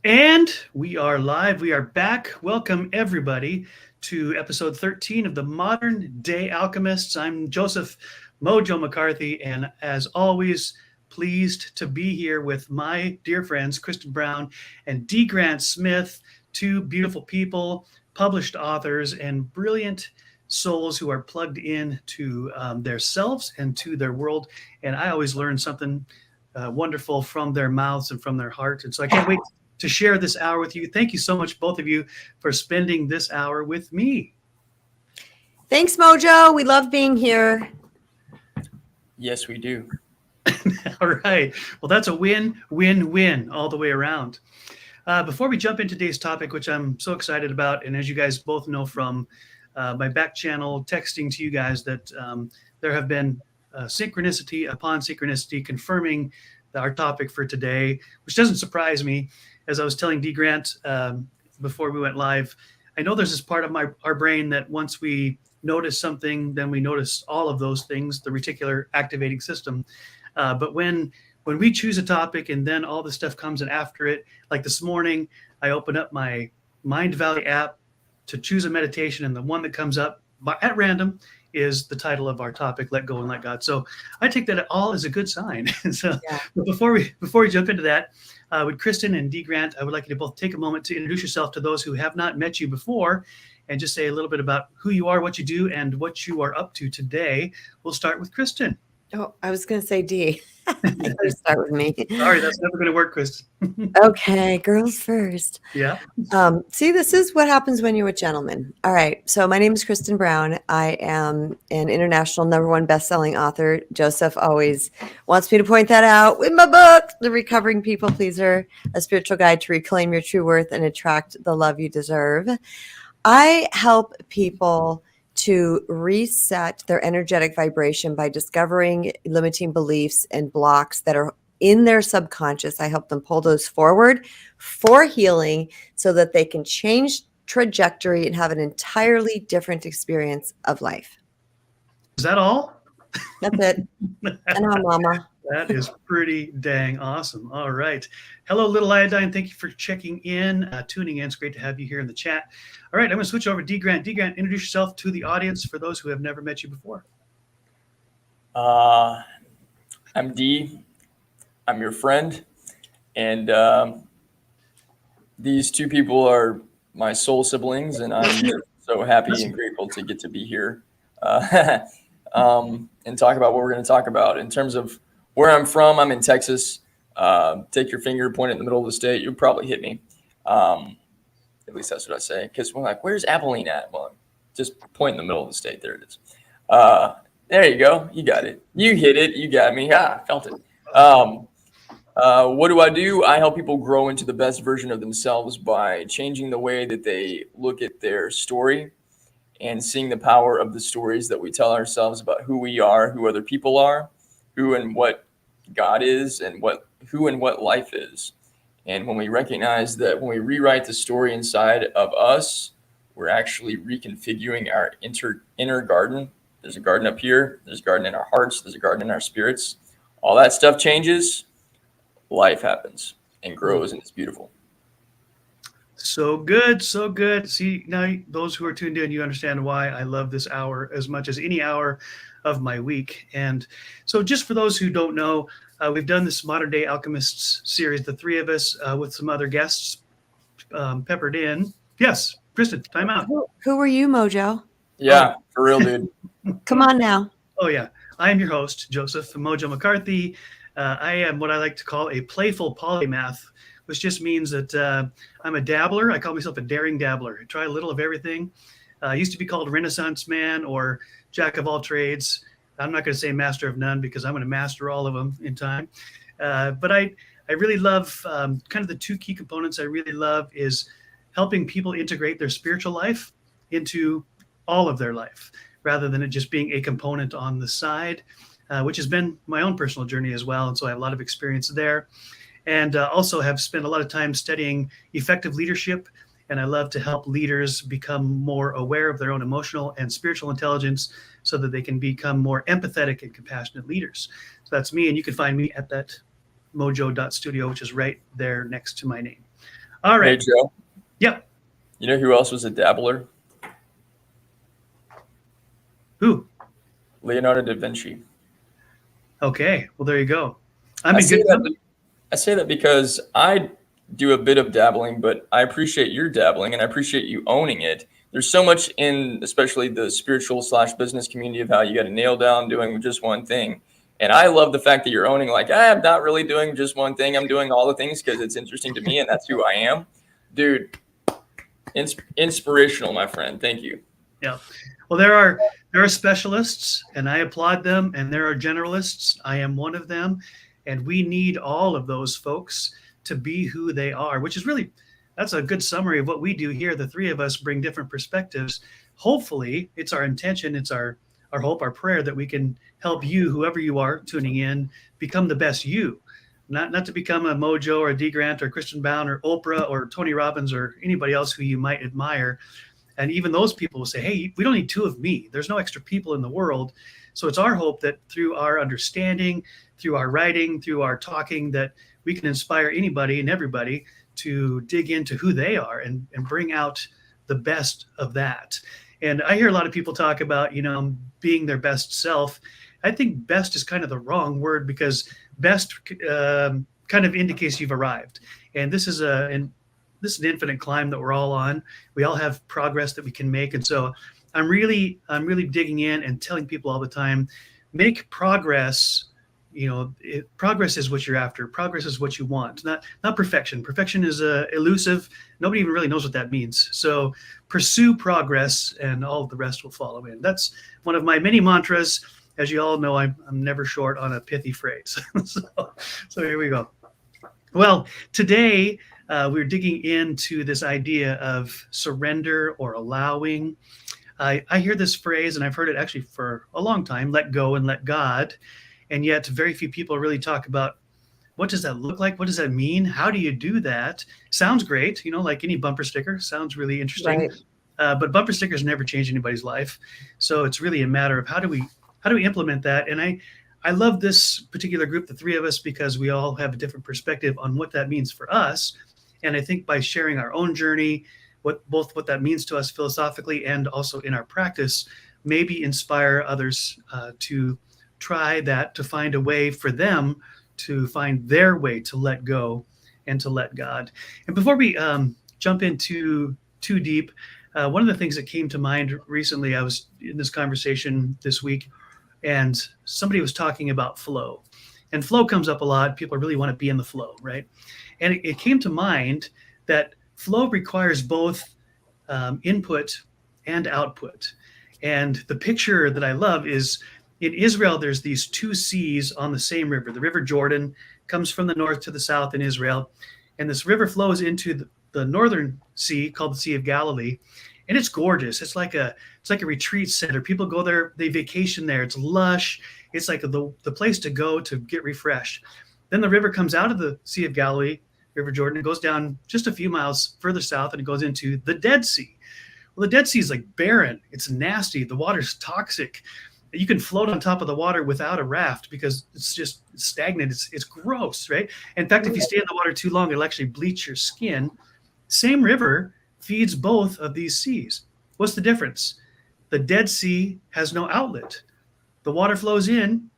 And we are live. We are back. Welcome, everybody, to episode 13 of the Modern Day Alchemists. I'm Joseph Mojo McCarthy, and as always, pleased to be here with my dear friends, Kristen Brown and D. Grant Smith, two beautiful people, published authors, and brilliant souls who are plugged in to their selves and to their world. And I always learn something wonderful from their mouths and from their heart. And so I can't wait to share this hour with you. Thank you so much, both of you, for spending this hour with me. Thanks, Mojo. We love being here. Yes, we do. All right. Well, that's a win, win, win all the way around. Before we jump into today's topic, which I'm so excited about, and as you guys both know from my back channel texting to you guys, that there have been synchronicity upon synchronicity confirming our topic for today, which doesn't surprise me. As I was telling D. Grant before we went live, I know there's this part of our brain that once we notice something, then we notice all of those things, the reticular activating system. But when we choose a topic and then all the stuff comes in after it, like this morning, I open up my Mind Valley app to choose a meditation, and the one that comes up at random is the title of our topic, Let Go and Let God. So I take that all as a good sign. So yeah. But before we jump into that, with Kristen and D. Grant, I would like you to both take a moment to introduce yourself to those who have not met you before and just say a little bit about who you are, what you do, and what you are up to today. We'll start with Kristen. Oh, I was going to say D. You start with me. Sorry, that's never going to work, Kristen. Okay, girls first. Yeah. See, this is what happens when you're a gentleman. All right. So my name is Kristen Brown. I am an international #1 best-selling author. Joseph always wants me to point that out with my book, The Recovering People Pleaser, a spiritual guide to reclaim your true worth and attract the love you deserve. I help people to reset their energetic vibration by discovering limiting beliefs and blocks that are in their subconscious. I help them pull those forward for healing so that they can change trajectory and have an entirely different experience of life. Is that all? That's it. And our mama. That is pretty dang awesome. All right. Hello, Little Iodine. Thank you for checking in, tuning in. It's great to have you here in the chat. All right. I'm going to switch over to D. Grant. D. Grant, introduce yourself to the audience for those who have never met you before. I'm D. I'm your friend. And these two people are my soul siblings, and I'm so happy and grateful to get to be here and talk about what we're going to talk about. In terms of where I'm from, I'm in Texas. Take your finger, point it in the middle of the state. You'll probably hit me. At least that's what I say. Because we're like, where's Abilene at? Well, just point in the middle of the state. There it is. There you go. You got it. You hit it. You got me. Felt it. What do? I help people grow into the best version of themselves by changing the way that they look at their story and seeing the power of the stories that we tell ourselves about who we are, who other people are, who and what God is, and who and what life is. And when we recognize that when we rewrite the story inside of us, we're actually reconfiguring our inner garden. There's a garden up here. There's a garden in our hearts. There's a garden in our spirits. All that stuff changes. Life happens and grows, and it's beautiful. So good, so good. See, now those who are tuned in, you understand why I love this hour as much as any hour of my week. And so just for those who don't know, we've done this Modern Day Alchemists series, the three of us with some other guests peppered in. Yes, Kristen, time out. Who are you, Mojo? Yeah, for real, dude. Come on now. Oh, yeah. I am your host, Joseph Mojo McCarthy. I am what I like to call a playful polymath, which just means that I'm a dabbler. I call myself a daring dabbler. I try a little of everything. I used to be called Renaissance Man or Jack of all trades. I'm not going to say master of none because I'm going to master all of them in time. But I really love kind of the two key components I really love is helping people integrate their spiritual life into all of their life rather than it just being a component on the side, which has been my own personal journey as well. And so I have a lot of experience there. And also have spent a lot of time studying effective leadership. And I love to help leaders become more aware of their own emotional and spiritual intelligence so that they can become more empathetic and compassionate leaders. So that's me. And you can find me at that mojo.studio, which is right there next to my name. All Hey, right. Joe. Yep. You know who else was a dabbler? Who? Leonardo da Vinci. Okay. Well, there you go. I'm I in say good that company. I say that because I do a bit of dabbling, but I appreciate your dabbling and I appreciate you owning it. There's so much in, especially the spiritual/business community, of how you got to nail down doing just one thing. And I love the fact that you're owning, like, I'm not really doing just one thing. I'm doing all the things because it's interesting to me and that's who I am. Dude, inspirational, my friend. Thank you. Yeah. Well, there are specialists, and I applaud them, and there are generalists. I am one of them, and we need all of those folks to be who they are, which is really that's a good summary of what we do here. The three of us bring different perspectives. Hopefully, it's our intention, it's our hope, our prayer that we can help you, whoever you are tuning in, become the best you. Not to become a Mojo or a D Grant or Kristen Brown or Oprah or Tony Robbins or anybody else who you might admire, and even those people will say, hey, we don't need two of me. There's no extra people in the world. So it's our hope that through our understanding, through our writing, through our talking, that we can inspire anybody and everybody to dig into who they are and bring out the best of that. And I hear a lot of people talk about, being their best self. I think best is kind of the wrong word, because best kind of indicates you've arrived. And this is an infinite climb that we're all on. We all have progress that we can make. And so I'm really digging in and telling people all the time, make progress. Progress is what you're after. Progress is what you want, not perfection. Perfection is elusive. Nobody even really knows what that means. So pursue progress and all of the rest will follow in. That's one of my many mantras. As you all know, I'm never short on a pithy phrase. so here we go. Well, today we're digging into this idea of surrender or allowing. I hear this phrase, and I've heard it actually for a long time, let go and let God. And yet very few people really talk about, what does that look like? What does that mean? How do you do that? Sounds great, like any bumper sticker. Sounds really interesting. Right. But bumper stickers never change anybody's life. So it's really a matter of how do we implement that? And I love this particular group, the three of us, because we all have a different perspective on what that means for us. And I think by sharing our own journey, what that means to us philosophically and also in our practice, maybe inspire others to try that, to find a way for them to find their way to let go and to let God. And before we jump into too deep, one of the things that came to mind recently, I was in this conversation this week, and somebody was talking about flow. And flow comes up a lot. People really want to be in the flow, right? And it came to mind that flow requires both input and output. And the picture that I love is, in Israel, there's these two seas on the same river. The River Jordan comes from the north to the south in Israel. And this river flows into the northern sea called the Sea of Galilee. And it's gorgeous. It's like a retreat center. People go there, they vacation there. It's lush. It's like the place to go to get refreshed. Then the river comes out of the Sea of Galilee, River Jordan, and goes down just a few miles further south, and it goes into the Dead Sea. Well, the Dead Sea is like barren. It's nasty. The water's toxic. You can float on top of the water without a raft because it's just stagnant. It's gross, right? In fact, if you stay in the water too long, it'll actually bleach your skin. Same river feeds both of these seas. What's the difference? The Dead Sea has no outlet. The water flows in,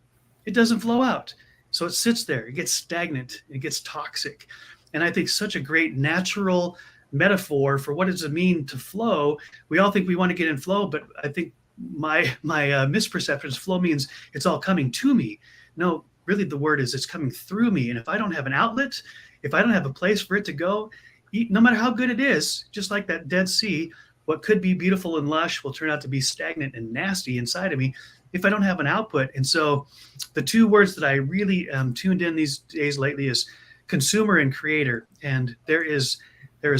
it doesn't flow out. So it sits there, it gets stagnant, it gets toxic. And I think such a great natural metaphor for what does it mean to flow. We all think we want to get in flow, but I think my misperception is flow means it's all coming to me. No, really the word is it's coming through me. And if I don't have an outlet, if I don't have a place for it to go, no matter how good it is, just like that Dead Sea, what could be beautiful and lush will turn out to be stagnant and nasty inside of me if I don't have an output. And so the two words that I really tuned in these days lately is consumer and creator. And there is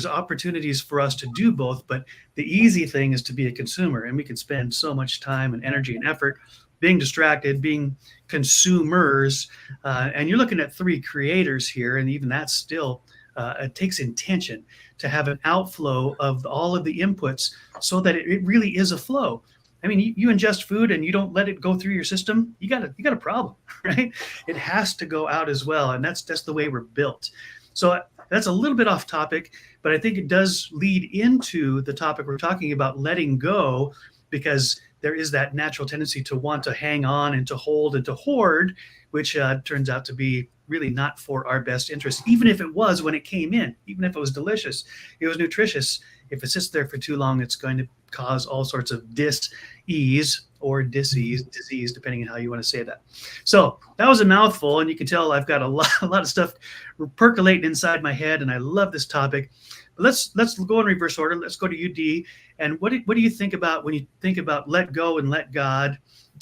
opportunities for us to do both, but the easy thing is to be a consumer, and we can spend so much time and energy and effort being distracted, being consumers. And you're looking at three creators here, and even that's still it takes intention to have an outflow of all of the inputs so that it really is a flow. I mean, you ingest food and you don't let it go through your system, you got a problem, right? It has to go out as well, and that's the way we're built. So That's a little bit off topic, but I think it does lead into the topic we're talking about, letting go, because there is that natural tendency to want to hang on and to hold and to hoard, which turns out to be really not for our best interest. Even if it was when it came in, even if it was delicious, it was nutritious. If it sits there for too long, it's going to cause all sorts of dis-ease or disease, depending on how you want to say that. So that was a mouthful, and you can tell I've got a lot of stuff percolating inside my head, and I love this topic. But let's go in reverse order. Let's go to you, D. And what do you think about when you think about let go and let God?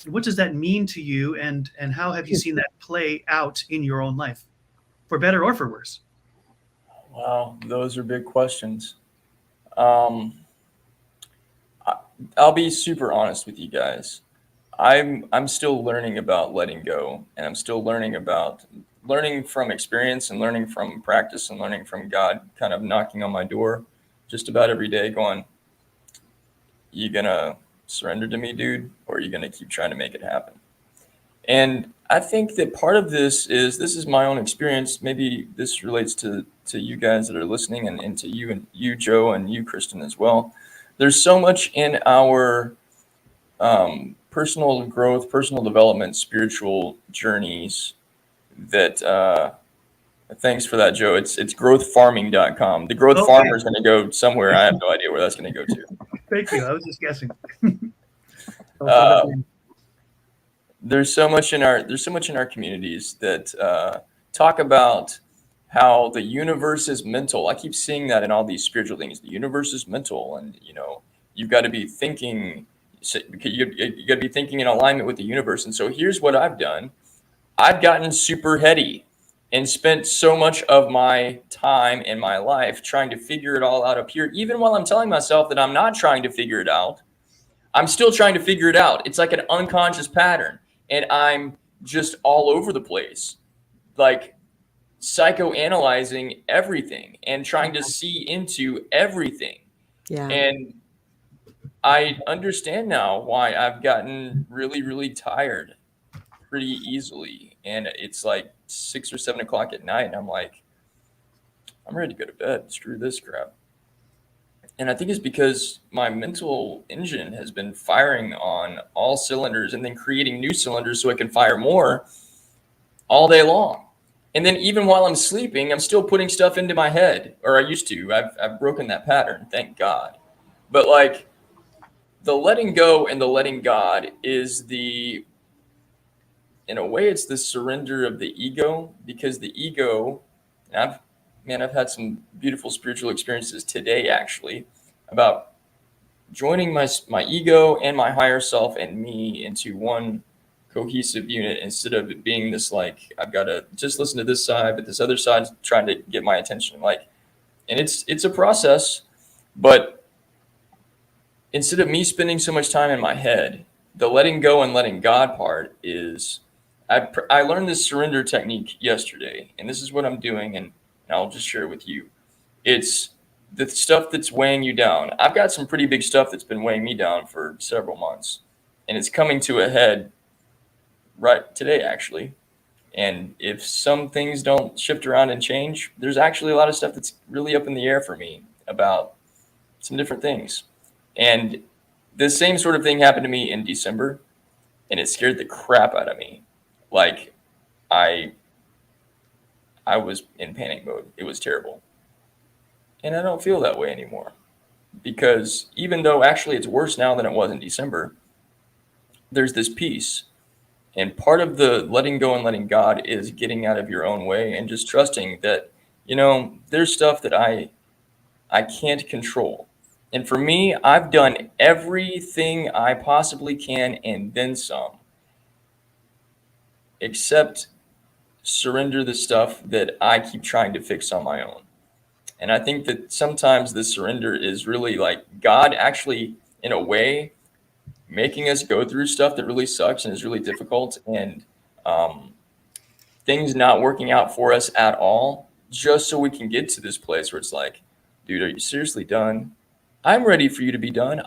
What does that mean to you, and how have you seen that play out in your own life, for better or for worse? Wow, those are big questions. Um, I'll be super honest with you guys. I'm still learning about letting go, and I'm still learning from experience and learning from practice and learning from God kind of knocking on my door just about every day going, you gonna surrender to me, dude, or are you gonna keep trying to make it happen? And I think that part of this is my own experience. Maybe this relates to you guys that are listening, and to you, Joe, and you, Kristen, as well. There's so much in our personal growth, personal development, spiritual journeys that thanks for that, Joe. It's growthfarming.com. The growth farmer is going to go somewhere. I have no idea where that's going to go to. Thank you. I was just guessing. There's so much in our communities that talk about how the universe is mental. I keep seeing that in all these spiritual things. The universe is mental, and you've got to be thinking. You got to be thinking in alignment with the universe. And so here's what I've done. I've gotten super heady and spent so much of my time in my life trying to figure it all out up here. Even while I'm telling myself that I'm not trying to figure it out, I'm still trying to figure it out. It's like an unconscious pattern. And I'm just all over the place, like psychoanalyzing everything and trying to see into everything. Yeah. And I understand now why I've gotten really, really tired pretty easily. And it's like 6 or 7 o'clock at night. And I'm like, I'm ready to go to bed. Screw this crap. And I think it's because my mental engine has been firing on all cylinders and then creating new cylinders so I can fire more all day long. And then even while I'm sleeping, I'm still putting stuff into my head, or I used to. I've broken that pattern, thank God. But like the letting go and the letting God is in a way, it's the surrender of the ego, because the ego, I've had some beautiful spiritual experiences today, actually, about joining my ego and my higher self and me into one cohesive unit, instead of it being this, like, I've got to just listen to this side, but this other side's trying to get my attention. And it's a process, but instead of me spending so much time in my head, the letting go and letting God part is, I learned this surrender technique yesterday, and this is what I'm doing, and I'll just share it with you. It's the stuff that's weighing you down. I've got some pretty big stuff that's been weighing me down for several months, and it's coming to a head right today, actually. And if some things don't shift around and change, there's actually a lot of stuff that's really up in the air for me about some different things. And the same sort of thing happened to me in December, and it scared the crap out of me. Like, I was in panic mode. It was terrible. And I don't feel that way anymore, because even though actually it's worse now than it was in December, there's this peace. And part of the letting go and letting God is getting out of your own way and just trusting that, there's stuff that I can't control. And for me, I've done everything I possibly can and then some, except surrender the stuff that I keep trying to fix on my own. And I think that sometimes the surrender is really like God actually, in a way, making us go through stuff that really sucks and is really difficult, and things not working out for us at all, just so we can get to this place where it's like, dude, are you seriously done? I'm ready for you to be done.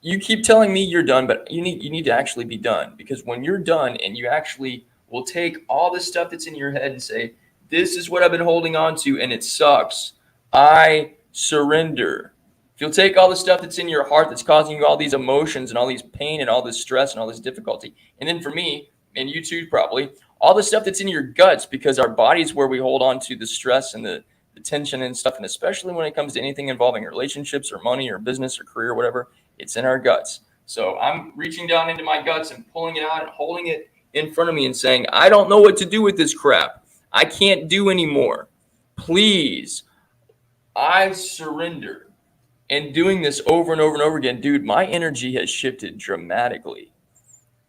You keep telling me you're done, but you need to actually be done, because when you're done and you actually will take all the stuff that's in your head and say, This is what I've been holding on to, and it sucks. I surrender. If you'll take all the stuff that's in your heart that's causing you all these emotions and all these pain and all this stress and all this difficulty, and then for me, and you too probably, all the stuff that's in your guts, because our body's where we hold on to the stress and the tension and stuff, and especially when it comes to anything involving relationships or money or business or career or whatever, it's in our guts. So I'm reaching down into my guts and pulling it out and holding it in front of me and saying, I don't know what to do with this crap. I can't do anymore. Please, I surrender. And doing this over and over and over again, dude, my energy has shifted dramatically.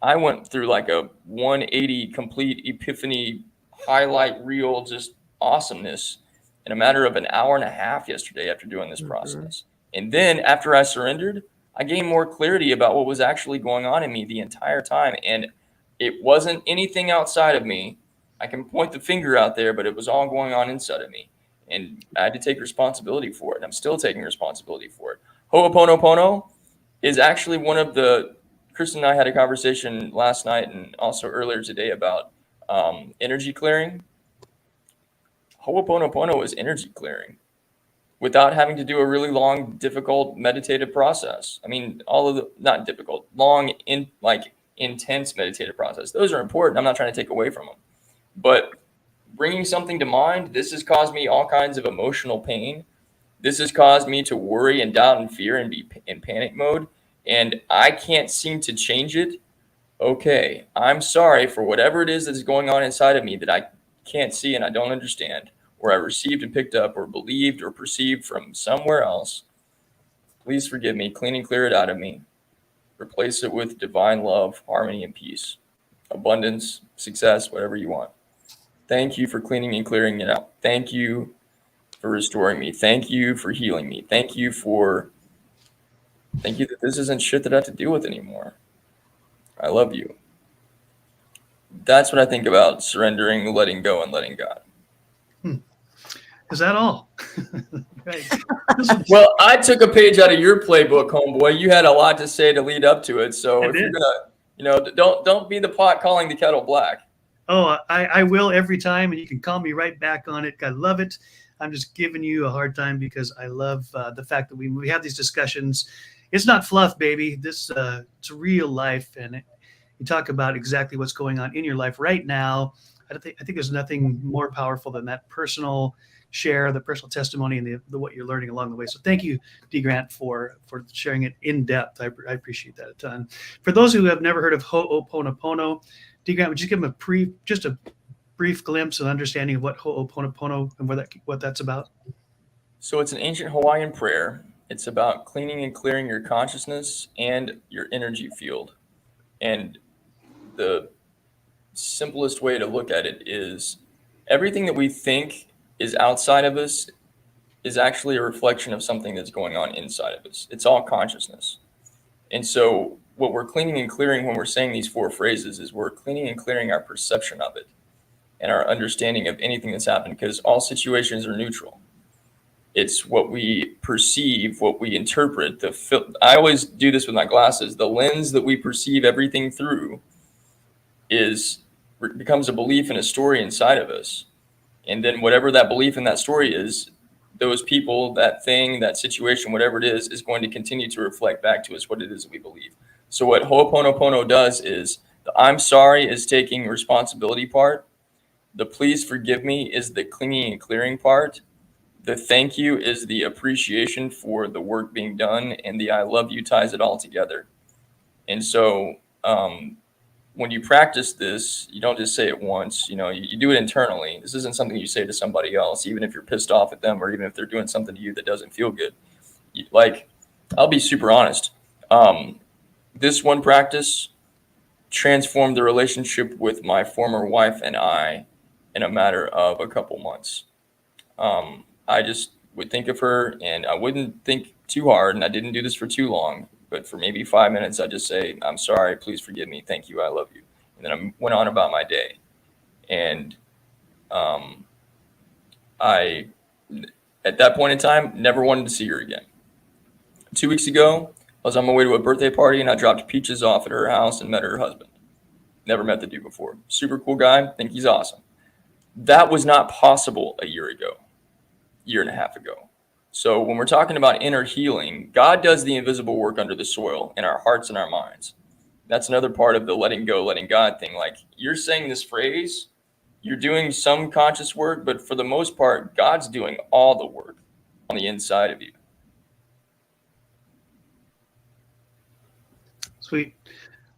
I went through like a 180 complete epiphany highlight reel, just awesomeness in a matter of an hour and a half yesterday after doing this process. And then after I surrendered, I gained more clarity about what was actually going on in me the entire time. And it wasn't anything outside of me. I can point the finger out there, but it was all going on inside of me. And I had to take responsibility for it. And I'm still taking responsibility for it. Ho'oponopono is actually one of the, Kristen and I had a conversation last night and also earlier today about energy clearing. Ho'oponopono is energy clearing without having to do a really long, difficult meditative process. I mean, all of the, not difficult, long, intense meditative process. Those are important. I'm not trying to take away from them. But bringing something to mind, this has caused me all kinds of emotional pain. This has caused me to worry and doubt and fear and be in panic mode. And I can't seem to change it. Okay, I'm sorry for whatever it is that is going on inside of me that I can't see and I don't understand, or I received and picked up or believed or perceived from somewhere else. Please forgive me, clean and clear it out of me. Replace it with divine love, harmony, and peace, abundance, success, whatever you want. Thank you for cleaning and clearing it out. Thank you for restoring me. Thank you for healing me. Thank you that this isn't shit that I have to deal with anymore. I love you. That's what I think about surrendering, letting go, and letting God. Is that all? Right. Well, I took a page out of your playbook, homeboy. You had a lot to say to lead up to it. So if you're gonna, don't be the pot calling the kettle black. Oh, I will every time, and you can call me right back on it. I love it. I'm just giving you a hard time because I love the fact that we have these discussions. It's not fluff, baby. This it's real life, and you talk about exactly what's going on in your life right now. I think there's nothing more powerful than that personal share, the personal testimony, and the what you're learning along the way. So thank you, D. Grant, for sharing it in depth. I appreciate that a ton. For those who have never heard of Ho'oponopono, D. Grant, would you give them a brief glimpse and understanding of what Ho'oponopono and what that's about? So it's an ancient Hawaiian prayer. It's about cleaning and clearing your consciousness and your energy field. And the simplest way to look at it is everything that we think is outside of us is actually a reflection of something that's going on inside of us. It's all consciousness. And so what we're cleaning and clearing when we're saying these four phrases is we're cleaning and clearing our perception of it and our understanding of anything that's happened, because all situations are neutral. It's what we perceive, what we interpret. I always do this with my glasses. The lens that we perceive everything through becomes a belief and a story inside of us. And then whatever that belief in that story is, those people, that thing, that situation, whatever it is going to continue to reflect back to us what it is that we believe. So what Ho'oponopono does is the I'm sorry is taking responsibility part. The please forgive me is the cleaning and clearing part. The thank you is the appreciation for the work being done, and the I love you ties it all together. And so when you practice this, you don't just say it once, you do it internally. This isn't something you say to somebody else, even if you're pissed off at them or even if they're doing something to you that doesn't feel good. I'll be super honest. This one practice transformed the relationship with my former wife and I in a matter of a couple months. I just would think of her and I wouldn't think too hard, and I didn't do this for too long. But for maybe 5 minutes, I just say, I'm sorry, please forgive me, thank you, I love you. And then I went on about my day. And I, at that point in time, never wanted to see her again. 2 weeks ago, I was on my way to a birthday party, and I dropped Peaches off at her house and met her husband. Never met the dude before. Super cool guy, think he's awesome. That was not possible a year and a half ago. So when we're talking about inner healing, God does the invisible work under the soil in our hearts and our minds. That's another part of the letting go, letting God thing. Like, you're saying this phrase, you're doing some conscious work, but for the most part, God's doing all the work on the inside of you. Sweet.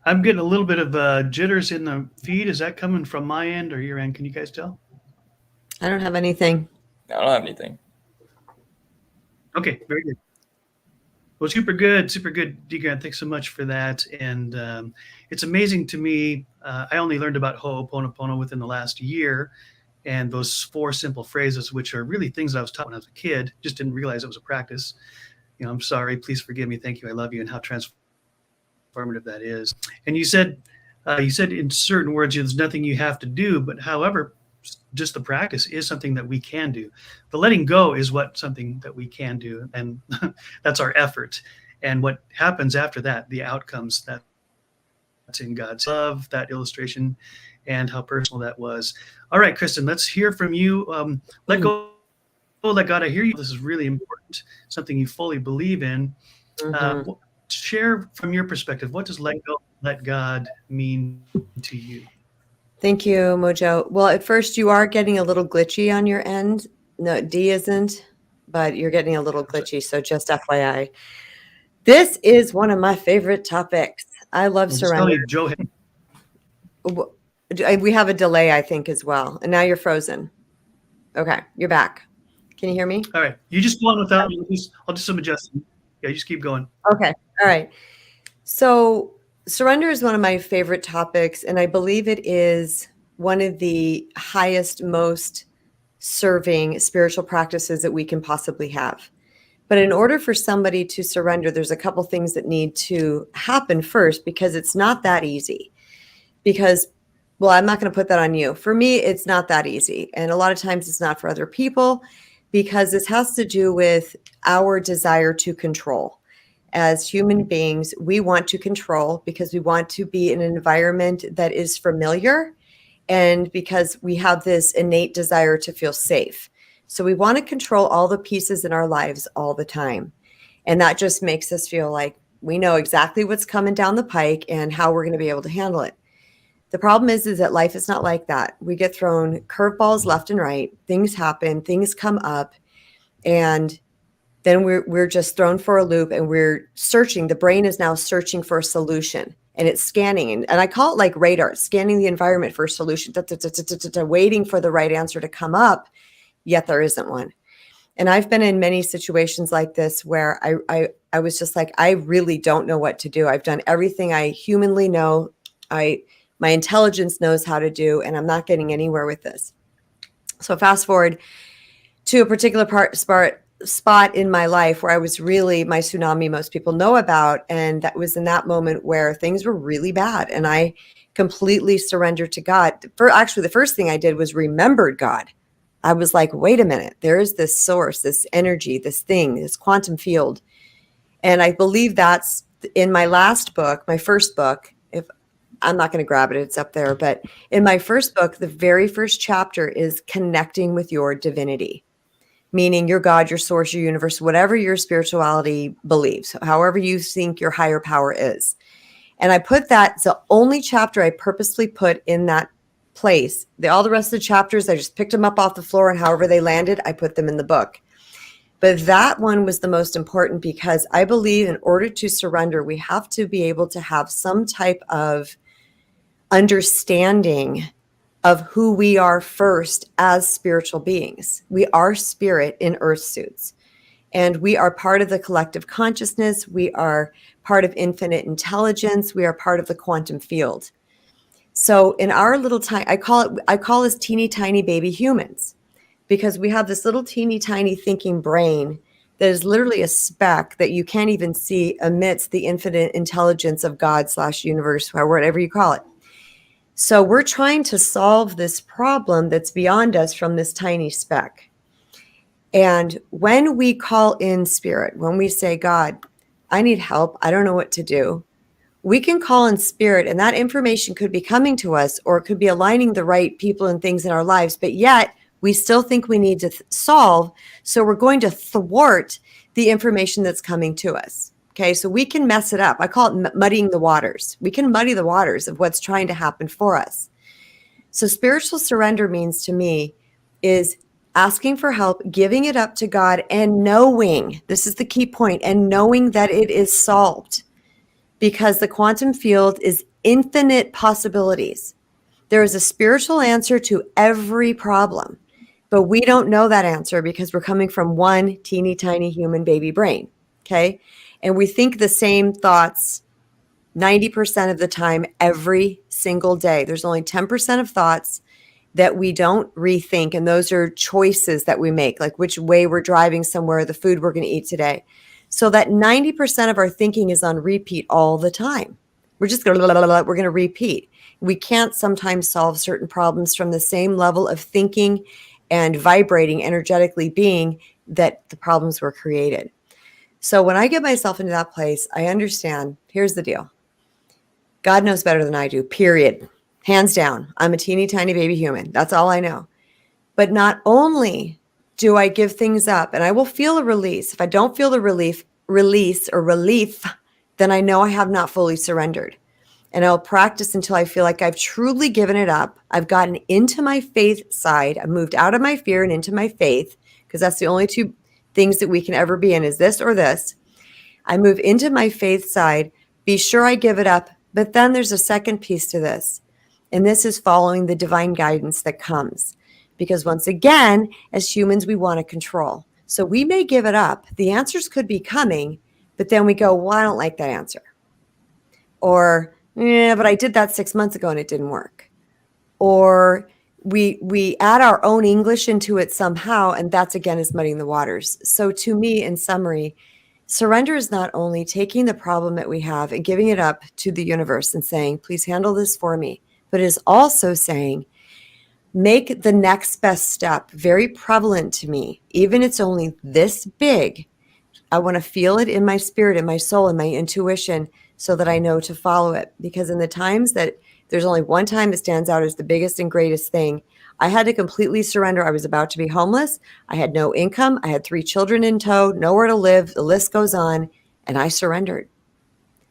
I'm getting a little bit of jitters in the feed. Is that coming from my end or your end? Can you guys tell? I don't have anything. I don't have anything. Okay, very good. Well, super good, Degrant. Thanks so much for that. And it's amazing to me. I only learned about Ho'oponopono within the last year, and those 4 simple phrases, which are really things I was taught when I was a kid, just didn't realize it was a practice. I'm sorry, please forgive me, thank you, I love you, and how transformative that is. And you said in certain words, there's nothing you have to do, but however, just the practice is something that we can do. The letting go is something that we can do, and that's our effort. And what happens after that, the outcomes, that's in God's love, that illustration, and how personal that was. All right, Kristen, let's hear from you. Let go, let God. I hear you. This is really important, something you fully believe in. Share from your perspective, what does let go, let God mean to you? Thank you, Mojo. Well, at first you are getting a little glitchy on your end. No, D isn't, but you're getting a little glitchy. So just FYI. This is one of my favorite topics. I love surrender. Joe. We have a delay, I think, as well. And now you're frozen. Okay, you're back. Can you hear me? All right. You just go on without me. I'll do some adjusting. Yeah, you just keep going. Okay. All right. So surrender is one of my favorite topics, and I believe it is one of the highest, most serving spiritual practices that we can possibly have. But in order for somebody to surrender, there's a couple things that need to happen first, because it's not that easy. Because, well, I'm not going to put that on you. For me, it's not that easy. And a lot of times it's not for other people, because this has to do with our desire to control. As human beings, we want to control because we want to be in an environment that is familiar, and because we have this innate desire to feel safe. So we want to control all the pieces in our lives all the time. And that just makes us feel like we know exactly what's coming down the pike and how we're going to be able to handle it. The problem is that life is not like that. We get thrown curveballs left and right. Things happen, things come up, and then we're just thrown for a loop, and we're searching. The brain is now searching for a solution, and it's scanning. And I call it like radar, scanning the environment for a solution, waiting for the right answer to come up, yet there isn't one. And I've been in many situations like this where I was just like, I really don't know what to do. I've done everything I humanly know. My intelligence knows how to do, and I'm not getting anywhere with this. So fast forward to a particular spot in my life where I was really my tsunami most people know about. And that was in that moment where things were really bad. And I completely surrendered to God. Actually, the first thing I did was remembered God. I was like, wait a minute, there is this source, this energy, this thing, this quantum field. And I believe that's in my last book, my first book. If I'm not going to grab it, it's up there. But in my first book, the very first chapter is connecting with your divinity, meaning your God, your source, your universe, whatever your spirituality believes, however you think your higher power is. And I put that's the only chapter I purposely put in that place. All the rest of the chapters, I just picked them up off the floor, and however they landed, I put them in the book. But that one was the most important, because I believe in order to surrender, we have to be able to have some type of understanding of who we are first as spiritual beings. We are spirit in earth suits, and we are part of the collective consciousness. We are part of infinite intelligence. We are part of the quantum field. So in our little tiny, I call us teeny tiny baby humans, because we have this little teeny tiny thinking brain that is literally a speck that you can't even see amidst the infinite intelligence of God / universe, or whatever you call it. So we're trying to solve this problem that's beyond us from this tiny speck. And when we call in spirit, when we say, God, I need help, I don't know what to do, we can call in spirit, and that information could be coming to us, or it could be aligning the right people and things in our lives, but yet we still think we need to solve. So we're going to thwart the information that's coming to us. Okay, so we can mess it up. I call it muddying the waters. We can muddy the waters of what's trying to happen for us. So spiritual surrender means to me is asking for help, giving it up to God, and knowing, this is the key point, and knowing that it is solved, because the quantum field is infinite possibilities. There is a spiritual answer to every problem, but we don't know that answer because we're coming from one teeny tiny human baby brain. Okay. And we think the same thoughts 90% of the time, every single day. There's only 10% of thoughts that we don't rethink. And those are choices that we make, like which way we're driving somewhere, the food we're going to eat today. So that 90% of our thinking is on repeat all the time. We're just going to, we're going to repeat. We can't sometimes solve certain problems from the same level of thinking and vibrating, energetically being, that the problems were created. So when I get myself into that place, I understand, here's the deal. God knows better than I do, period. Hands down. I'm a teeny tiny baby human. That's all I know. But not only do I give things up, and I will feel a release. If I don't feel the relief, then I know I have not fully surrendered. And I'll practice until I feel like I've truly given it up. I've gotten into my faith side. I've moved out of my fear and into my faith, because that's the only two things that we can ever be in, is this or this. I move into my faith side, be sure I give it up. But then there's a second piece to this. And this is following the divine guidance that comes. Because once again, as humans, we want to control. So we may give it up. The answers could be coming, but then we go, well, I don't like that answer. Or, yeah, but I did that 6 months ago and it didn't work. Or we add our own English into it somehow, and that's again is muddying the waters. So to me, in summary, surrender is not only taking the problem that we have and giving it up to the universe and saying, please handle this for me, but it is also saying, make the next best step very prevalent to me. Even it's only this big, I want to feel it in my spirit, in my soul, in my intuition, so that I know to follow it. Because in the times that there's only one time that stands out as the biggest and greatest thing, I had to completely surrender. I was about to be homeless. I had no income. I had 3 children in tow, nowhere to live. The list goes on. And I surrendered.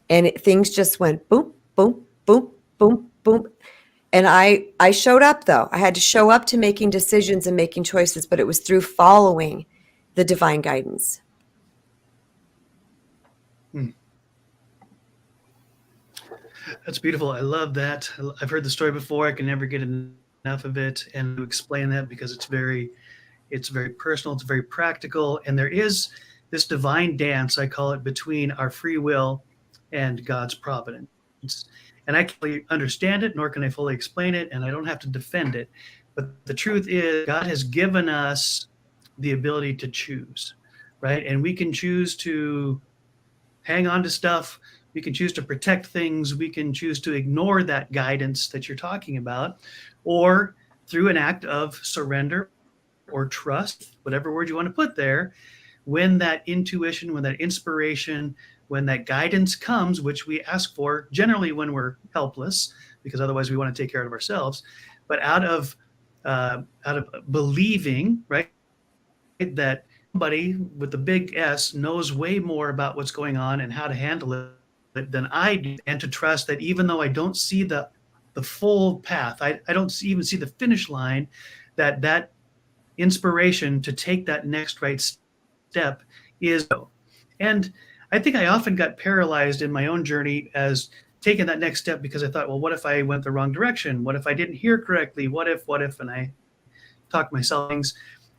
And things just went boom, boom, boom, boom, boom. And I showed up, though. I had to show up to making decisions and making choices, but it was through following the divine guidance. That's beautiful. I love that. I've heard the story before. I can never get enough of it, and to explain that, because it's very personal. It's very practical, and there is this divine dance, I call it, between our free will and God's providence. And I can't fully understand it, nor can I fully explain it, and I don't have to defend it. But the truth is, God has given us the ability to choose, right? And we can choose to hang on to stuff. We can choose to protect things. We can choose to ignore that guidance that you're talking about, or through an act of surrender or trust, whatever word you want to put there, when that intuition, when that inspiration, when that guidance comes, which we ask for generally when we're helpless, because otherwise we want to take care of ourselves, but out of believing, right, that somebody with the big S knows way more about what's going on and how to handle it than I do, and to trust that even though I don't see the full path, I don't even see the finish line, that inspiration to take that next right step is. And I think I often got paralyzed in my own journey as taking that next step, because I thought, well, what if I went the wrong direction? What if I didn't hear correctly? What if, and I talked myself things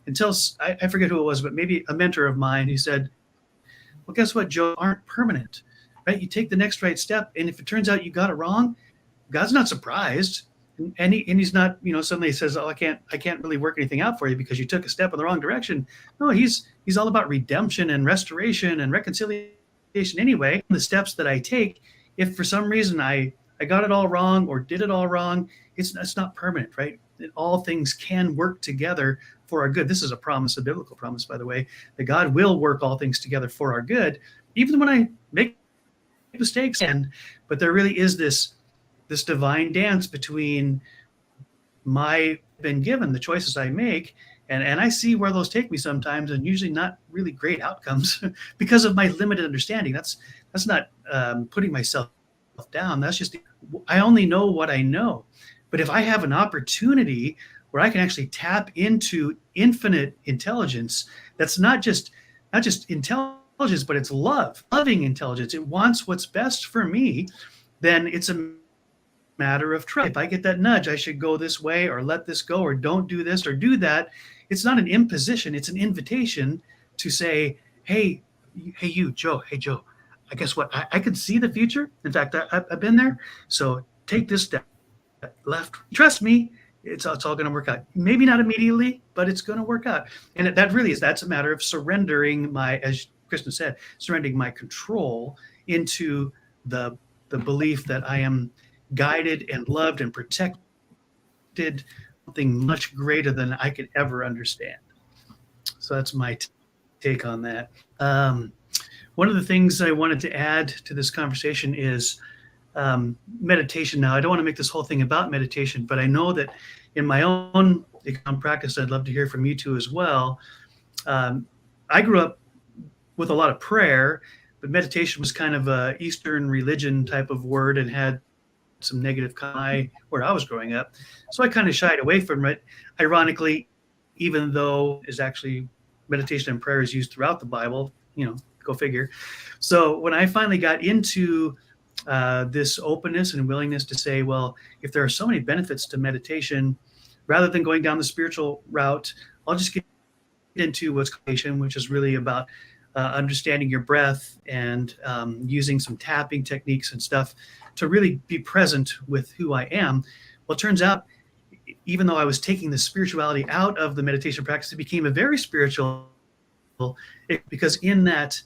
until I forget who it was, but maybe a mentor of mine, who said, well, guess what, Joe, aren't permanent, right? You take the next right step, and if it turns out you got it wrong, God's not surprised. And he's not, suddenly says, oh, I can't really work anything out for you because you took a step in the wrong direction. No, he's all about redemption and restoration and reconciliation anyway. The steps that I take, if for some reason I got it all wrong or did it all wrong, it's not permanent, right? All things can work together for our good. This is a promise, a biblical promise, by the way, that God will work all things together for our good, even when I make mistakes, but there really is this divine dance between my been given the choices I make, and I see where those take me sometimes, and usually not really great outcomes because of my limited understanding. That's not putting myself down. That's just I only know what I know. But if I have an opportunity where I can actually tap into infinite intelligence, that's not just intelligence, but it's loving intelligence. It wants what's best for me. Then it's a matter of trust. If I get that nudge, I should go this way or let this go or don't do this or do that. It's not an imposition, it's an invitation to say, hey, you, Joe, hey, Joe, I guess what? I can see the future. In fact, I've been there. So take this step left. Trust me, it's all going to work out. Maybe not immediately, but it's going to work out. And that's a matter of surrendering as Kristen said, surrendering my control into the belief that I am guided and loved and protected, something much greater than I could ever understand. So that's my take on that. One of the things I wanted to add to this conversation is meditation. Now, I don't want to make this whole thing about meditation, but I know that in my own practice, I'd love to hear from you two as well. I grew up with a lot of prayer, but meditation was kind of a Eastern religion type of word and had some negative where I was growing up. So I kind of shied away from it. Ironically, even though is actually meditation and prayer is used throughout the Bible, go figure. So when I finally got into this openness and willingness to say, well, if there are so many benefits to meditation, rather than going down the spiritual route, I'll just get into what's meditation, which is really about understanding your breath and using some tapping techniques and stuff to really be present with who I am. Well, it turns out, even though I was taking the spirituality out of the meditation practice, it became a very spiritual, because in that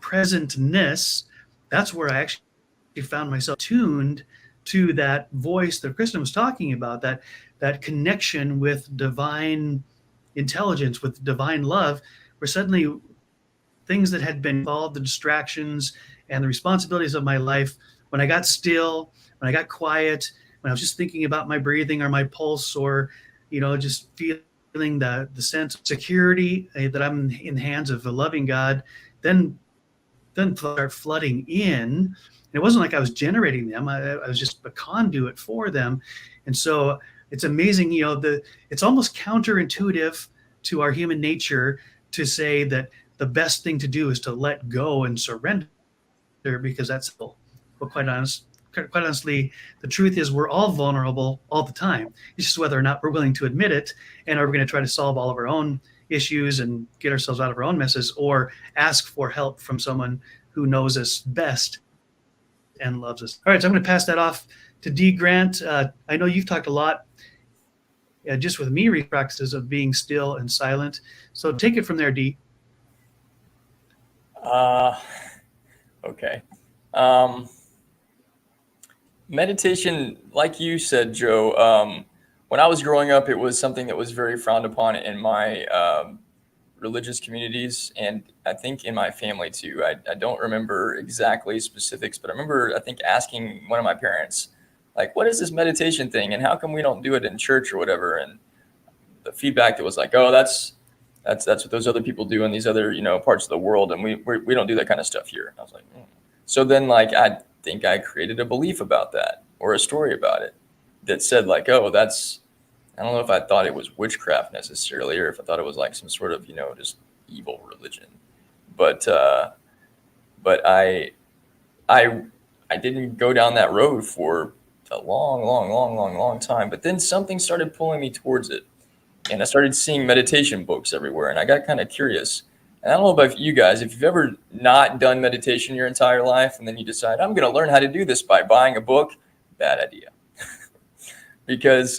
presentness, that's where I actually found myself tuned to that voice that Kristen was talking about, that connection with divine intelligence, with divine love, where suddenly things that had been involved, the distractions and the responsibilities of my life, when I got still, when I got quiet, when I was just thinking about my breathing or my pulse, or just feeling the sense of security that I'm in the hands of a loving God, then start flooding in. And it wasn't like I was generating them. I was just a conduit for them. And so it's amazing, it's almost counterintuitive to our human nature to say that the best thing to do is to let go and surrender, because that's simple. But quite honestly, the truth is we're all vulnerable all the time. It's just whether or not we're willing to admit it, and are we going to try to solve all of our own issues and get ourselves out of our own messes, or ask for help from someone who knows us best and loves us. All right, so I'm going to pass that off to D. Grant. I know you've talked a lot just with me practices of being still and silent. So take it from there, D. Okay. Meditation, like you said, Joe, when I was growing up, it was something that was very frowned upon in my religious communities, and I think in my family too. I don't remember exactly specifics, but I remember, I think, asking one of my parents, like, what is this meditation thing, and how come we don't do it in church or whatever? And the feedback that was like, oh, that's what those other people do in these other parts of the world, and we don't do that kind of stuff here. And I was like, So then, I think I created a belief about that, or a story about it, that said like, oh, I don't know if I thought it was witchcraft necessarily, or if I thought it was like some sort of just evil religion, but I didn't go down that road for a long time. But then something started pulling me towards it, and I started seeing meditation books everywhere, and I got kind of curious. And I don't know about you guys, if you've ever not done meditation your entire life, and then you decide, I'm going to learn how to do this by buying a book, bad idea. Because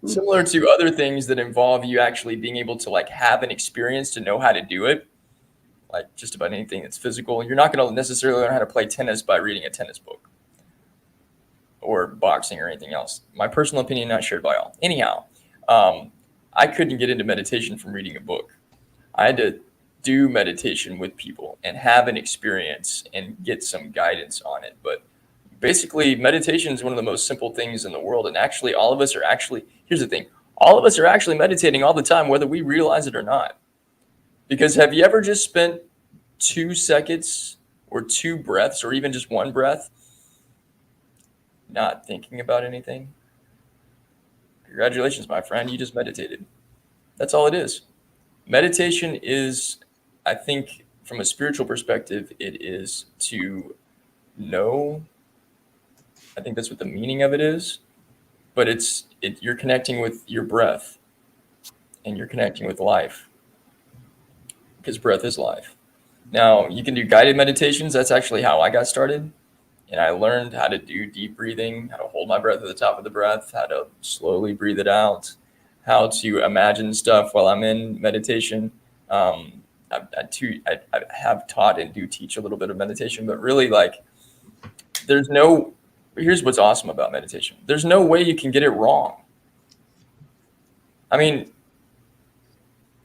similar to other things that involve you actually being able to have an experience to know how to do it, like just about anything that's physical, you're not going to necessarily learn how to play tennis by reading a tennis book or boxing or anything else. My personal opinion, not shared by all. Anyhow, I couldn't get into meditation from reading a book. I had to do meditation with people and have an experience and get some guidance on it. But basically, meditation is one of the most simple things in the world. And actually, here's the thing, all of us are actually meditating all the time, whether we realize it or not. Because have you ever just spent 2 seconds or 2 breaths or even just 1 breath not thinking about anything? Congratulations, my friend. You just meditated. That's all it is. Meditation is, I think, from a spiritual perspective, it is to know. I think that's what the meaning of it is. But you're connecting with your breath and you're connecting with life, because breath is life. Now, you can do guided meditations. That's actually how I got started. And I learned how to do deep breathing, how to hold my breath at the top of the breath, how to slowly breathe it out, how to imagine stuff while I'm in meditation. I have taught and do teach a little bit of meditation, but really, like, here's what's awesome about meditation. There's no way you can get it wrong. I mean,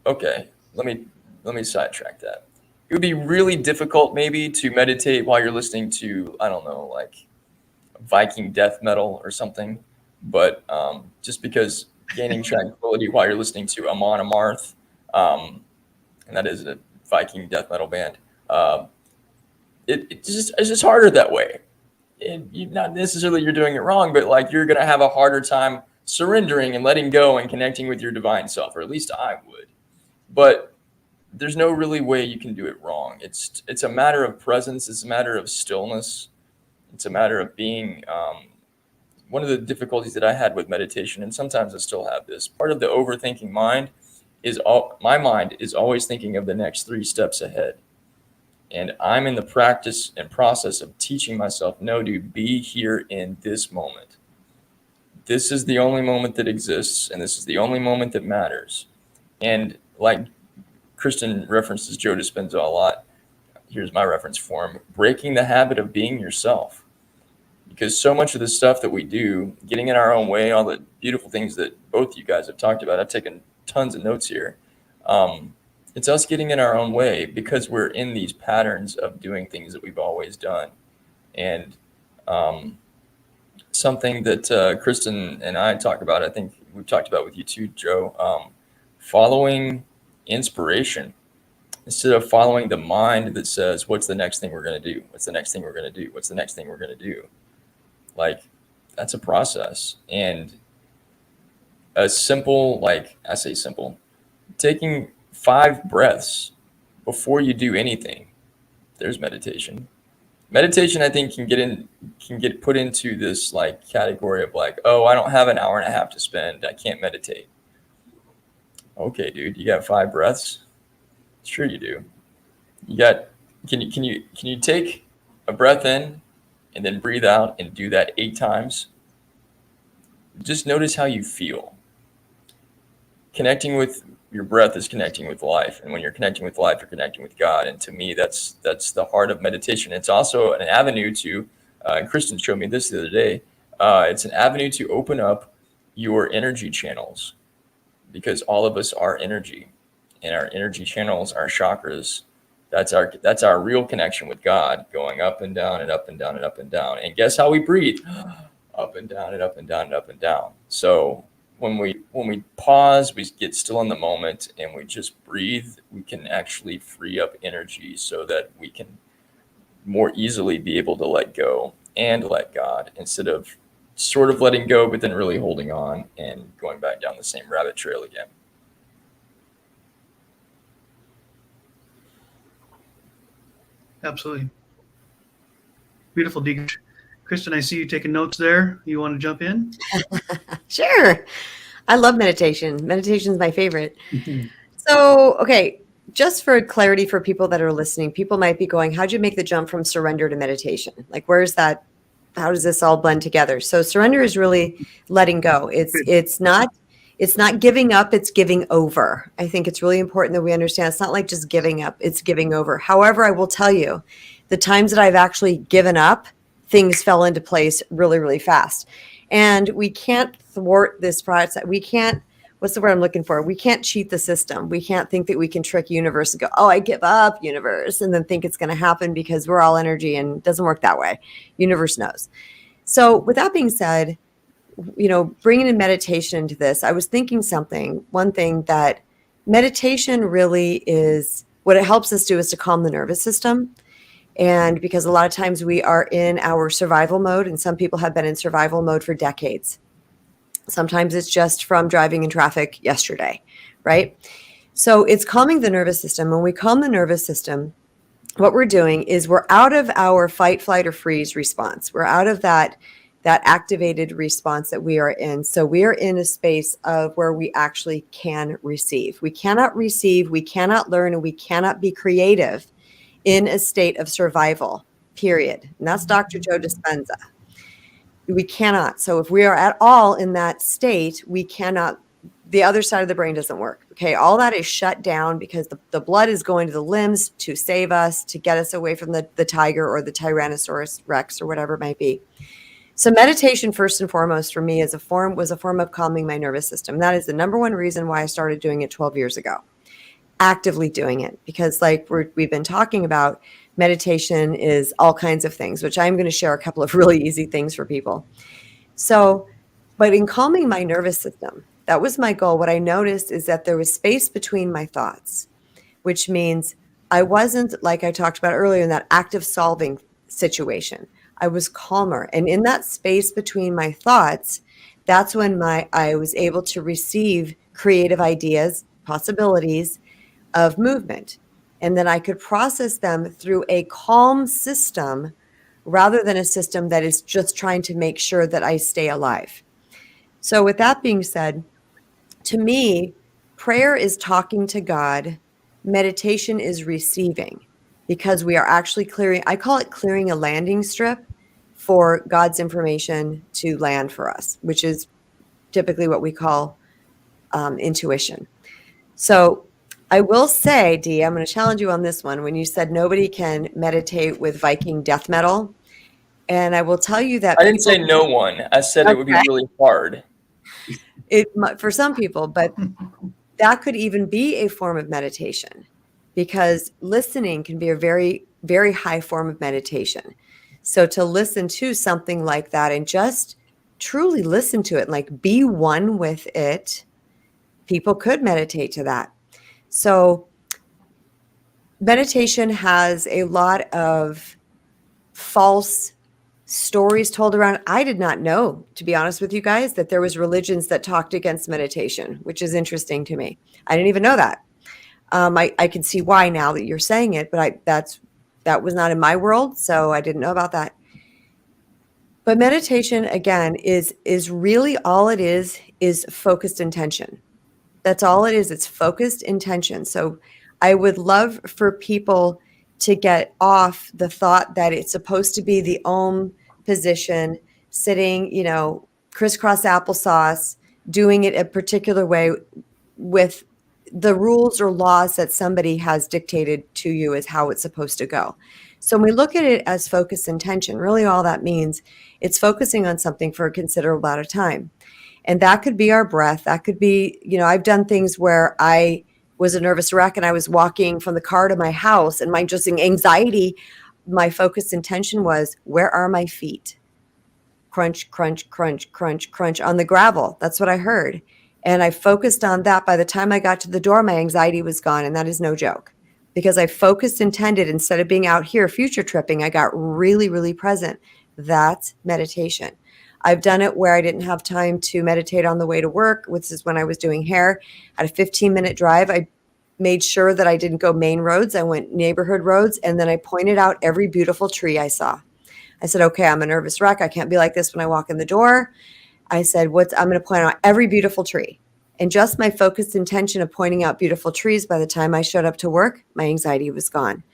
okay, let me sidetrack that. It would be really difficult maybe to meditate while you're listening to, I don't know, like Viking death metal or something. But just because gaining tranquility while you're listening to Amon Amarth, and that is a Viking death metal band, it's just harder that way. And not necessarily you're doing it wrong, but like you're going to have a harder time surrendering and letting go and connecting with your divine self, or at least I would. But there's no really way you can do it wrong. It's a matter of presence. It's a matter of stillness. It's a matter of being. One of the difficulties that I had with meditation, and sometimes I still have this, part of the overthinking mind is my mind is always thinking of the next 3 steps ahead. And I'm in the practice and process of teaching myself, no, dude, be here in this moment. This is the only moment that exists, and this is the only moment that matters. And like Kristen references Joe Dispenza a lot. Here's my reference for him: breaking the habit of being yourself. Because so much of the stuff that we do, getting in our own way, all the beautiful things that both you guys have talked about, I've taken tons of notes here. It's us getting in our own way because we're in these patterns of doing things that we've always done. And something that Kristen and I talk about, I think we've talked about with you too, Joe, following inspiration instead of following the mind that says, what's the next thing we're going to do? What's the next thing we're going to do? What's the next thing we're going to do? Like, that's a process. And a simple, like I say simple, taking 5 breaths before you do anything, there's meditation. Meditation, I think, can get put into this like category of like, oh, I don't have an hour and a half to spend, I can't meditate. Okay, dude, you got 5 breaths? Sure you do. Can you take a breath in and then breathe out and do that 8 times? Just notice how you feel. Connecting with your breath is connecting with life. And when you're connecting with life, you're connecting with God. And to me, that's the heart of meditation. It's also an avenue to, and Kristen showed me this the other day, it's an avenue to open up your energy channels, because all of us are energy, and our energy channels, our chakras, that's our real connection with God, going up and down and up and down and up and down. And guess how we breathe? Up and down and up and down and up and down. So when we pause, we get still in the moment and we just breathe, we can actually free up energy so that we can more easily be able to let go and let God, instead of sort of letting go, but then really holding on and going back down the same rabbit trail again. Absolutely. Beautiful, Deacon. Kristen, I see you taking notes there. You want to jump in? Sure. I love meditation. Meditation is my favorite. So, okay, just for clarity for people that are listening, people might be going, how'd you make the jump from surrender to meditation? Like, where's that? How does this all blend together? So surrender is really letting go. It's not giving up, it's giving over. I think it's really important that we understand it's not like just giving up, it's giving over. However, I will tell you, the times that I've actually given up, things fell into place really, really fast. And we can't thwart this process. We what's the word I'm looking for? We can't cheat the system. We can't think that we can trick universe and go, oh, I give up, universe, and then think it's going to happen because we're all energy, and it doesn't work that way. Universe knows. So with that being said, bringing in meditation into this, I was thinking one thing that meditation really is, what it helps us do is to calm the nervous system. And because a lot of times we are in our survival mode, and some people have been in survival mode for decades. Sometimes it's just from driving in traffic yesterday, right? So it's calming the nervous system. When we calm the nervous system, what we're doing is we're out of our fight, flight, or freeze response. We're out of that activated response that we are in. So we are in a space of where we actually can receive. We cannot receive, we cannot learn, and we cannot be creative in a state of survival, period. And that's Dr. Joe Dispenza. We cannot. So if we are at all in that state, we cannot, the other side of the brain doesn't work. Okay. All that is shut down because the blood is going to the limbs to save us, to get us away from the tiger or the Tyrannosaurus Rex or whatever it might be. So meditation, first and foremost, for me was a form of calming my nervous system. That is the number one reason why I started doing it 12 years ago, actively doing it, because like we've been talking about, meditation is all kinds of things, which I'm going to share a couple of really easy things for people. So, but in calming my nervous system, that was my goal. What I noticed is that there was space between my thoughts, which means I wasn't, like I talked about earlier, in that active solving situation. I was calmer. And in that space between my thoughts, that's when I was able to receive creative ideas, possibilities of movement. And then I could process them through a calm system rather than a system that is just trying to make sure that I stay alive. So with that being said, to me, prayer is talking to God. Meditation is receiving, because we are actually clearing, I call it clearing a landing strip for God's information to land for us, which is typically what we call intuition. So I will say, Dee, I'm going to challenge you on this one. When you said nobody can meditate with Viking death metal, and I will tell you that I didn't say no one. I said it would be really hard. For some people, but that could even be a form of meditation, because listening can be a very, very high form of meditation. So to listen to something like that and just truly listen to it, like be one with it, people could meditate to that. So meditation has a lot of false stories told around. I did not know, to be honest with you guys, that there was religions that talked against meditation, which is interesting to me. I didn't even know that. I can see why now that you're saying it, but that was not in my world, so I didn't know about that. But meditation, again, is really all it is focused intention. That's all it is. It's focused intention. So I would love for people to get off the thought that it's supposed to be the Om position, sitting, crisscross applesauce, doing it a particular way with the rules or laws that somebody has dictated to you as how it's supposed to go. So when we look at it as focused intention, really all that means it's focusing on something for a considerable amount of time. And that could be our breath. That could be, I've done things where I was a nervous wreck and I was walking from the car to my house, and my just anxiety, my focused intention was, where are my feet? Crunch, crunch, crunch, crunch, crunch on the gravel. That's what I heard. And I focused on that. By the time I got to the door, my anxiety was gone. And that is no joke, because I focused, intended, instead of being out here future tripping, I got really, really present. That's meditation. I've done it where I didn't have time to meditate on the way to work, which is when I was doing hair. At a 15-minute drive, I made sure that I didn't go main roads. I went neighborhood roads, and then I pointed out every beautiful tree I saw. I said, okay, I'm a nervous wreck. I can't be like this when I walk in the door. I said, I'm going to point out every beautiful tree. And just my focused intention of pointing out beautiful trees, by the time I showed up to work, my anxiety was gone.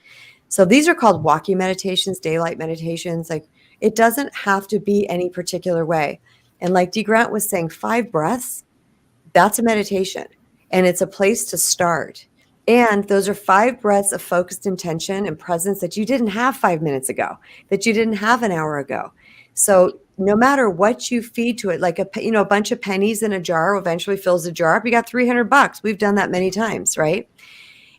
So these are called walking meditations, daylight meditations. Like, it doesn't have to be any particular way. And like Dee Grant was saying, 5 breaths, that's a meditation. And it's a place to start. And those are 5 breaths of focused intention and presence that you didn't have 5 minutes ago, that you didn't have an hour ago. So no matter what you feed to it, like a bunch of pennies in a jar eventually fills the jar up. You got $300. We've done that many times, right?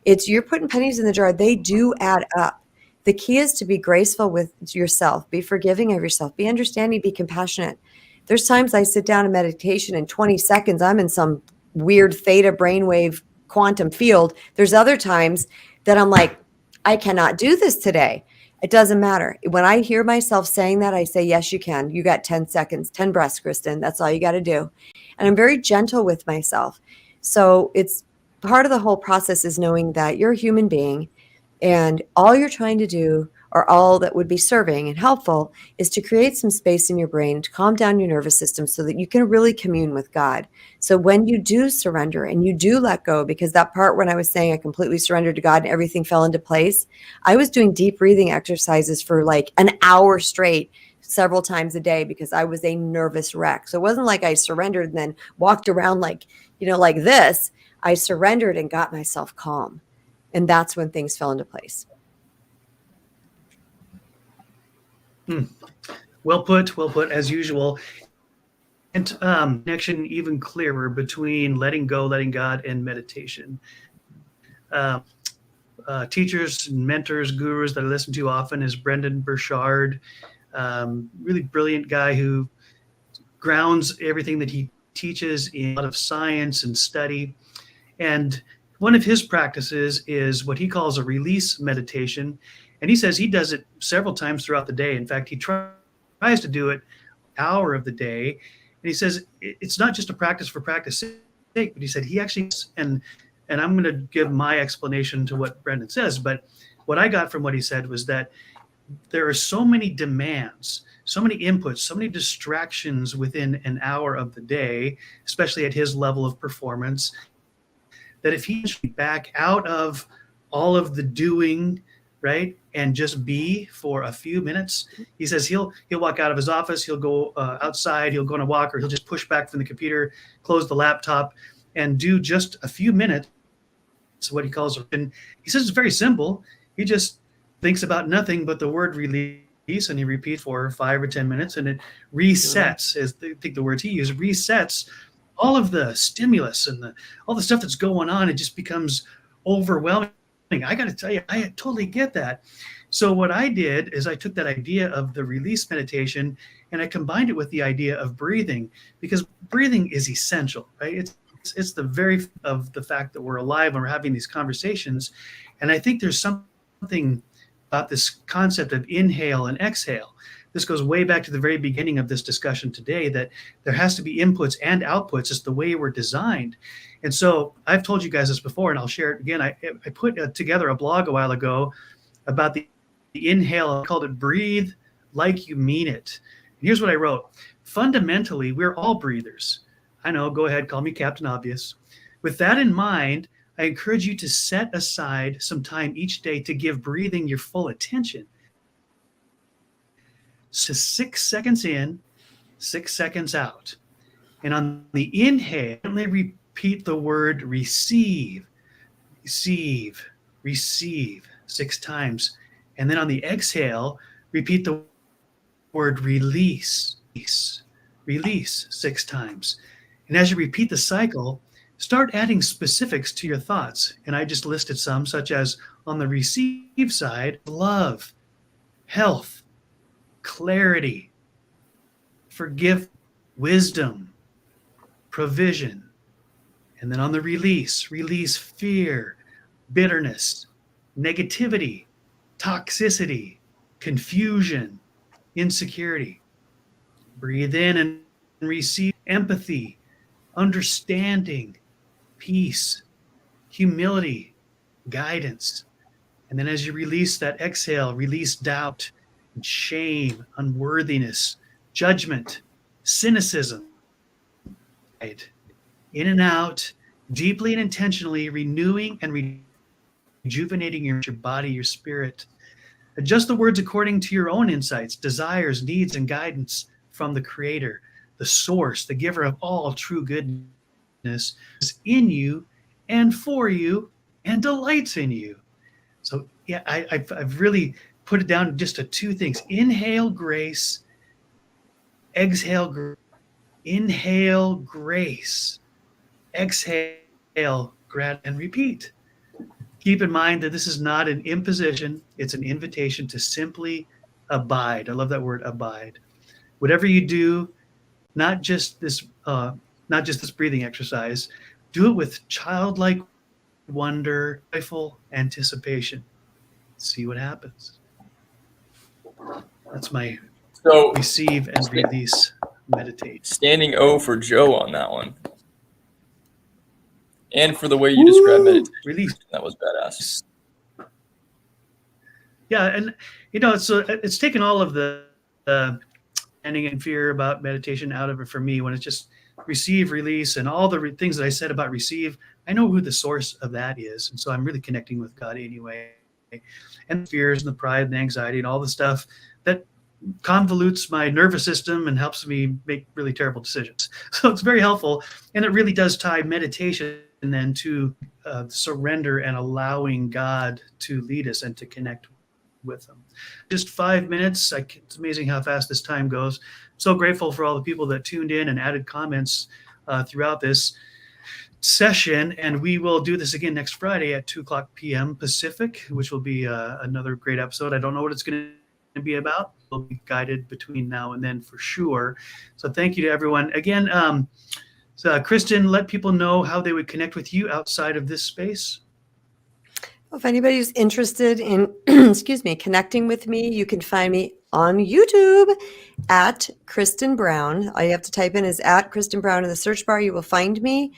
It's you're putting pennies in the jar. They do add up. The key is to be graceful with yourself, be forgiving of yourself, be understanding, be compassionate. There's times I sit down in meditation in 20 seconds, I'm in some weird theta brainwave quantum field. There's other times that I'm like, I cannot do this today. It doesn't matter. When I hear myself saying that, I say, yes, you can. You got 10 seconds, 10 breaths, Kristen. That's all you got to do. And I'm very gentle with myself. So it's part of the whole process is knowing that you're a human being and all you're trying to do, or all that would be serving and helpful, is to create some space in your brain to calm down your nervous system so that you can really commune with God. So when you do surrender and you do let go, because that part when I was saying I completely surrendered to God and everything fell into place, I was doing deep breathing exercises for like an hour straight several times a day because I was a nervous wreck. So it wasn't like I surrendered and then walked around like, like this. I surrendered and got myself calm. And that's when things fell into place. Well put, as usual. And connection even clearer between letting go, letting God, and meditation. Teachers, mentors, gurus that I listen to often is Brendan Burchard, really brilliant guy who grounds everything that he teaches in a lot of science and study. And one of his practices is what he calls a release meditation. And he says he does it several times throughout the day. In fact, he tries to do it an hour of the day. And he says it's not just a practice for practice sake, but he said he actually, and I'm going to give my explanation to what Brendan says, but what I got from what he said was that there are so many demands, so many inputs, so many distractions within an hour of the day, especially at his level of performance, that if he back out of all of the doing, right, and just be for a few minutes, he says he'll walk out of his office, he'll go outside, he'll go on a walk, or he'll just push back from the computer, close the laptop, and do just a few minutes. What he calls, and he says it's very simple. He just thinks about nothing but the word release, and he repeats for 5 or 10 minutes, and it resets. As I think the words he used, resets all of the stimulus and all the stuff that's going on. It just becomes overwhelming. I got to tell you, I totally get that. So what I did is I took that idea of the release meditation and I combined it with the idea of breathing, because breathing is essential, right? It's the very of the fact that we're alive and we're having these conversations. And I think there's something about this concept of inhale and exhale. This goes way back to the very beginning of this discussion today, that there has to be inputs and outputs. It's the way we're designed. And so I've told you guys this before, and I'll share it again. I put together a blog a while ago about the inhale. I called it Breathe Like You Mean It. And here's what I wrote. Fundamentally, we're all breathers. I know, go ahead, call me Captain Obvious. With that in mind, I encourage you to set aside some time each day to give breathing your full attention. So 6 seconds in, 6 seconds out. And on the inhale, repeat the word receive, receive, receive 6 times. And then on the exhale, repeat the word release, release 6 times. And as you repeat the cycle, start adding specifics to your thoughts. And I just listed some, such as on the receive side, love, health, clarity, forgive, wisdom, provision. And then on the release, release fear, bitterness, negativity, toxicity, confusion, insecurity. Breathe in and receive empathy, understanding, peace, humility, guidance. And then as you release that exhale, release doubt, shame, unworthiness, judgment, cynicism. Right. In and out, deeply and intentionally renewing and rejuvenating your body, your spirit. Adjust the words according to your own insights, desires, needs, and guidance from the Creator, the source, the giver of all true goodness, is in you and for you and delights in you. So yeah, I've really put it down to just 2 things. Inhale grace exhale, inhale grace, exhale gratitude, and repeat. Keep in mind that this is not an imposition, it's an invitation to simply abide. I love that word, abide. Whatever you do, not just this breathing exercise, do it with childlike wonder, joyful anticipation. See what happens. That's my So receive and release meditate. standing O for Joe on that one. And for the way you described meditation. Release. That was badass. Yeah, and it's taken all of the ending and fear about meditation out of it for me when it's just receive, release, and all the things that I said about receive. I know who the source of that is, and so I'm really connecting with God anyway. And the fears and the pride and the anxiety and all the stuff that convolutes my nervous system and helps me make really terrible decisions. So it's very helpful, and it really does tie meditation then to surrender and allowing God to lead us and to connect with them. Just 5 minutes. It's amazing how fast this time goes. So grateful for all the people that tuned in and added comments throughout this session. And we will do this again next Friday at 2:00 p.m. Pacific, which will be another great episode. I don't know what it's going to be about. We'll be guided between now and then for sure. So thank you to everyone. Again, so Kristen, let people know how they would connect with you outside of this space. If anybody's interested in, connecting with me, you can find me on YouTube at Kristen Brown. All you have to type in is at Kristen Brown in the search bar. You will find me.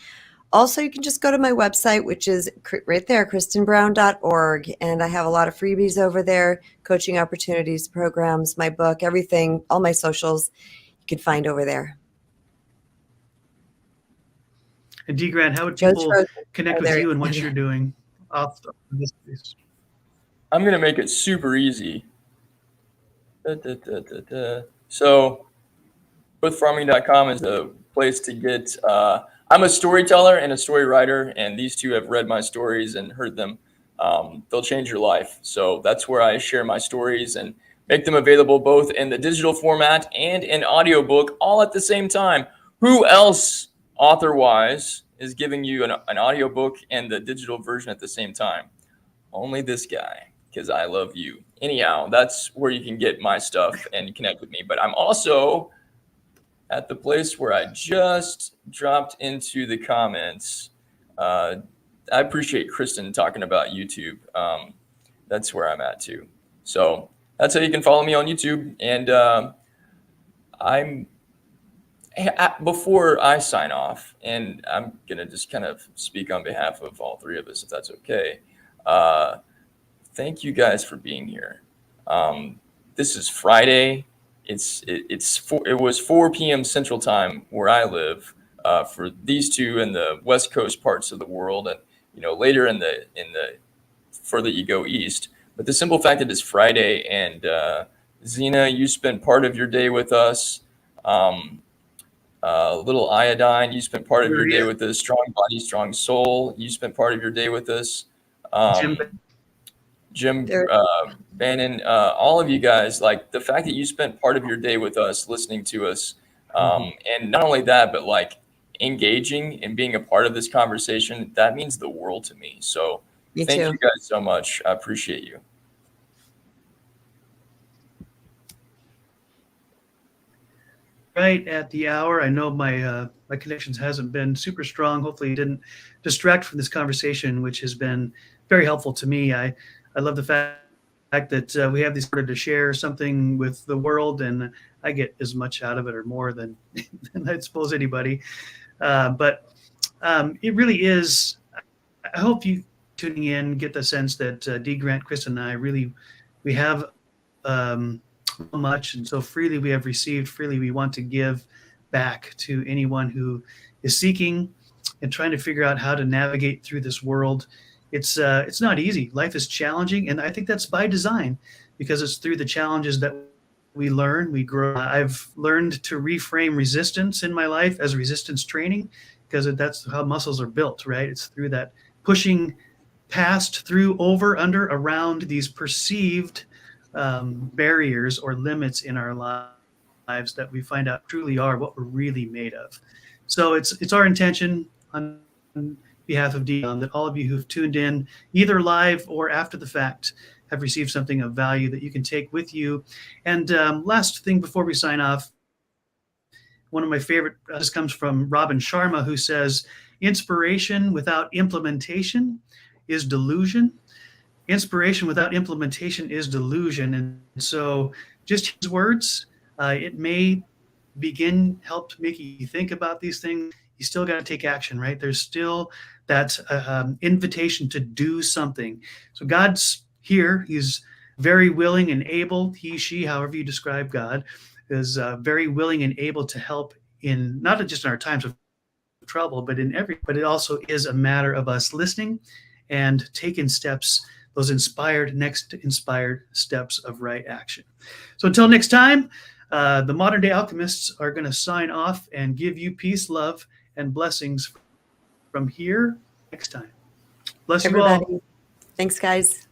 Also, you can just go to my website, which is right there, kristenbrown.org. And I have a lot of freebies over there, coaching opportunities, programs, my book, everything, all my socials you can find over there. And D. Grant, how would people connect with you and what you're doing off this space? I'm going to make it super easy. So, bothfarming.com is the place to get. I'm a storyteller and a story writer, and these two have read my stories and heard them. They'll change your life. So that's where I share my stories and make them available both in the digital format and in audiobook all at the same time. Who else, author-wise, is giving you an audiobook and the digital version at the same time? Only this guy, because I love you. Anyhow, that's where you can get my stuff and connect with me. But I'm also at the place where I just dropped into the comments. I appreciate Kristen talking about YouTube. That's where I'm at too. So that's how you can follow me on YouTube. And before I sign off, and I'm going to just kind of speak on behalf of all three of us, if that's okay. Thank you guys for being here. This is Friday. It was 4 p.m. Central Time where I live for these two in the West Coast parts of the world, and later in the further you go east. But the simple fact that it's Friday, and Zena, you spent part of your day with us. Little Iodine, you spent part of your day with us. Strong Body, Strong Soul, you spent part of your day with us. Jim Bannon, all of you guys, like the fact that you spent part of your day with us, listening to us, and not only that, but like engaging and being a part of this conversation, that means the world to me. So thank you guys so much. I appreciate you. Right at the hour. I know my connections hasn't been super strong. Hopefully it didn't distract from this conversation, which has been very helpful to me. I love the fact that we have these sort of to share something with the world, and I get as much out of it or more than I suppose anybody. But it really is. I hope you tuning in get the sense that D. Grant, Kristen, and I we have much, and so freely we have received, freely we want to give back to anyone who is seeking and trying to figure out how to navigate through this world. It's not easy. Life is challenging, and I think that's by design, because it's through the challenges that we learn, we grow. I've learned to reframe resistance in my life as resistance training, because that's how muscles are built, right? It's through that pushing past, through, over, under, around these perceived barriers or limits in our lives. lives that we find out truly are what we're really made of. So it's our intention on behalf of Dion that all of you who've tuned in, either live or after the fact, have received something of value that you can take with you. And last thing before we sign off, one of my favorite, this comes from Robin Sharma, who says, inspiration without implementation is delusion. Inspiration without implementation is delusion. And so just his words, it may help make you think about these things. You still got to take action, right? There's still that invitation to do something. So God's here. He's very willing and able. He, she, however you describe God, is very willing and able to help in not just in our times of trouble, but but it also is a matter of us listening and taking steps, those next inspired steps of right action. So until next time, the modern day alchemists are going to sign off and give you peace, love, and blessings from here next time. Bless you all. Everybody. Thanks, guys.